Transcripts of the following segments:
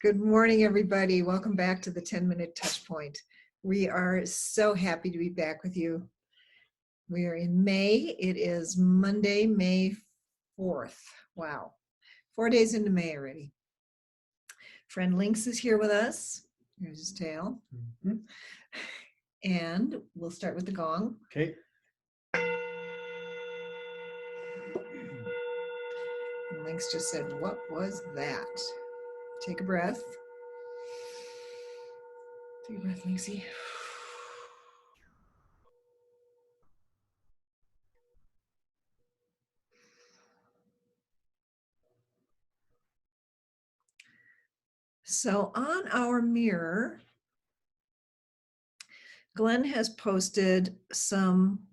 Good morning, everybody. Welcome back to the 10-minute Touchpoint. We are so happy to be back with you. We are in May. It is Monday, May 4th. Wow. 4 days into May already. Friend Lynx is here with us. Here's his tail. And we'll start with the gong. Okay. And Lynx just said, "What was that?" Take a breath. Take a breath, Lynxie. So on our mirror, Glenn has posted some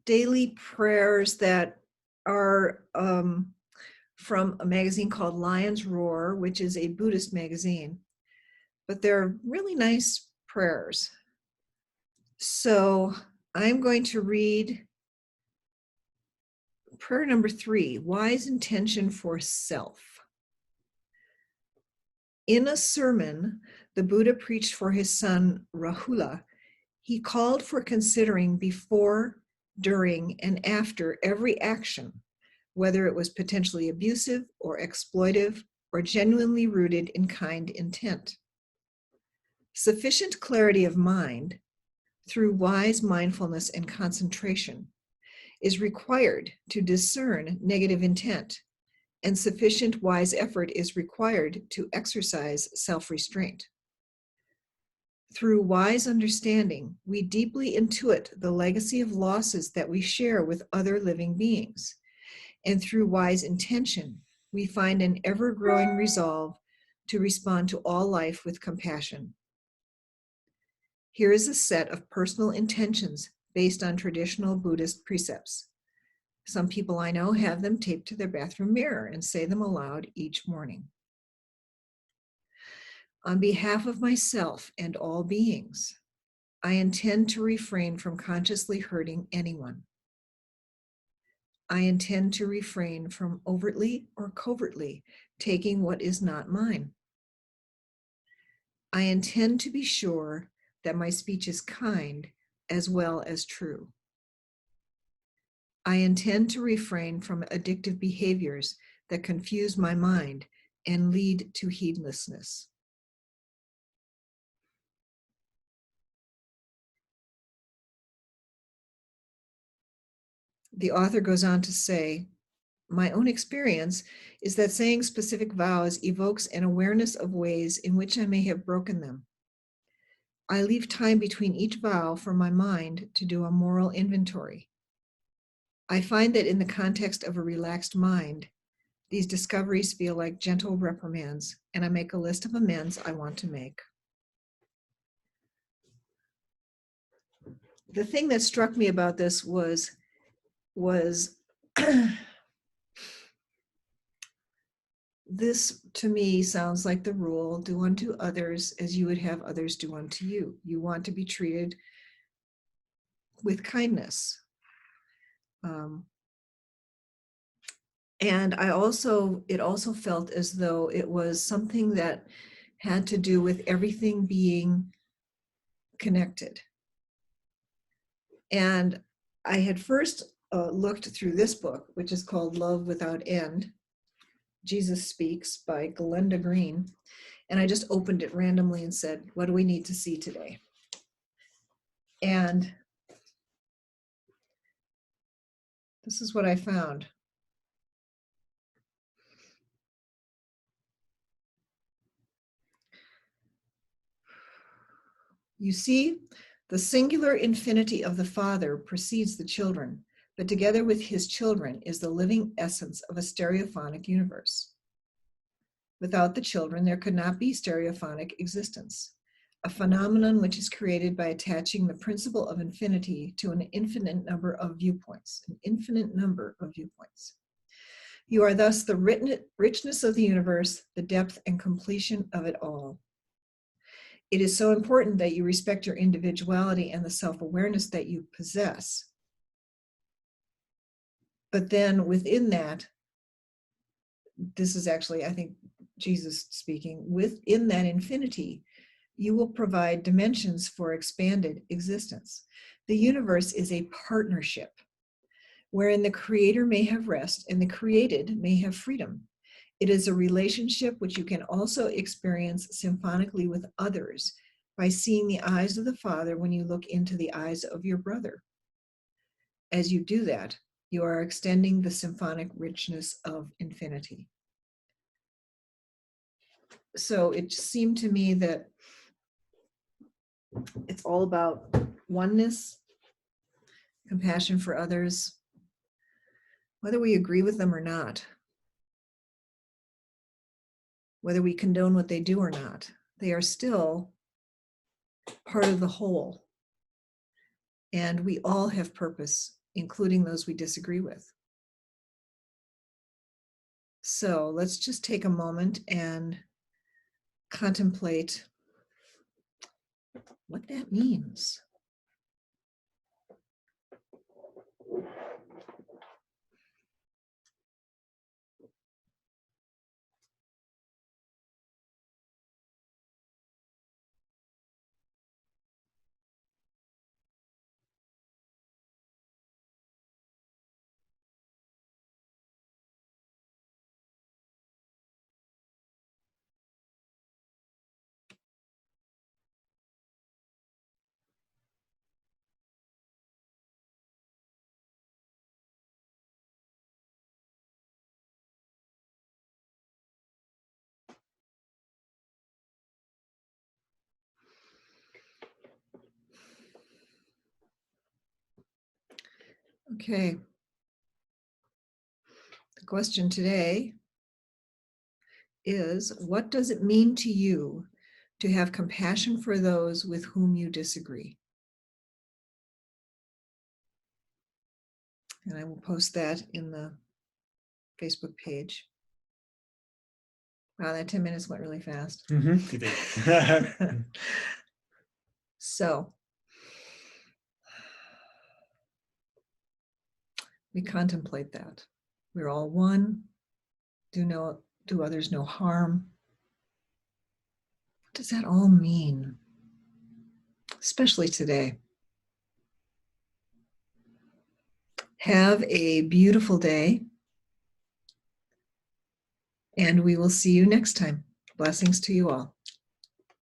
daily prayers that are from a magazine called Lion's Roar, which is a Buddhist magazine, but they're really nice prayers. So I'm going to read prayer number 3, Wise Intention for Self. In a sermon the Buddha preached for his son Rahula, he called for considering before, during, and after every action, whether it was potentially abusive or exploitive or genuinely rooted in kind intent. Sufficient clarity of mind, through wise mindfulness and concentration, is required to discern negative intent, and sufficient wise effort is required to exercise self-restraint. Through wise understanding, we deeply intuit the legacy of losses that we share with other living beings. And through wise intention, we find an ever-growing resolve to respond to all life with compassion. Here is a set of personal intentions based on traditional Buddhist precepts. Some people I know have them taped to their bathroom mirror and say them aloud each morning. On behalf of myself and all beings, I intend to refrain from consciously hurting anyone. I intend to refrain from overtly or covertly taking what is not mine. I intend to be sure that my speech is kind as well as true. I intend to refrain from addictive behaviors that confuse my mind and lead to heedlessness. The author goes on to say, my own experience is that saying specific vows evokes an awareness of ways in which I may have broken them. I leave time between each vow for my mind to do a moral inventory. I find that in the context of a relaxed mind, these discoveries feel like gentle reprimands, and I make a list of amends I want to make. The thing that struck me about this was this to me sounds like the rule, do unto others as you would have others do unto you. You want to be treated with kindness. And it also felt as though it was something that had to do with everything being connected. And I had first looked through this book, which is called Love Without End, Jesus Speaks by Glenda Green. And I just opened it randomly and said, what do we need to see today? And this is what I found. You see, the singular infinity of the Father precedes the children, but together with his children is the living essence of a stereophonic universe. Without the children, there could not be stereophonic existence, a phenomenon which is created by attaching the principle of infinity to an infinite number of viewpoints, You are thus the richness of the universe, the depth and completion of it all. It is so important that you respect your individuality and the self-awareness that you possess. But then within that, this is actually, I think, Jesus speaking, within that infinity, you will provide dimensions for expanded existence. The universe is a partnership wherein the creator may have rest and the created may have freedom. It is a relationship which you can also experience symphonically with others by seeing the eyes of the Father when you look into the eyes of your brother. As you do that, you are extending the symphonic richness of infinity. So it seemed to me that it's all about oneness, compassion for others, whether we agree with them or not, whether we condone what they do or not. They are still part of the whole. And we all have purpose, including those we disagree with. So let's just take a moment and contemplate what that means. Okay. The question today is, what does it mean to you to have compassion for those with whom you disagree? And I will post that in the Facebook page. Wow, that 10 minutes went really fast. Mm-hmm. So we contemplate that. We're all one. Do others no harm. What does that all mean? Especially today. Have a beautiful day. And we will see you next time. Blessings to you all.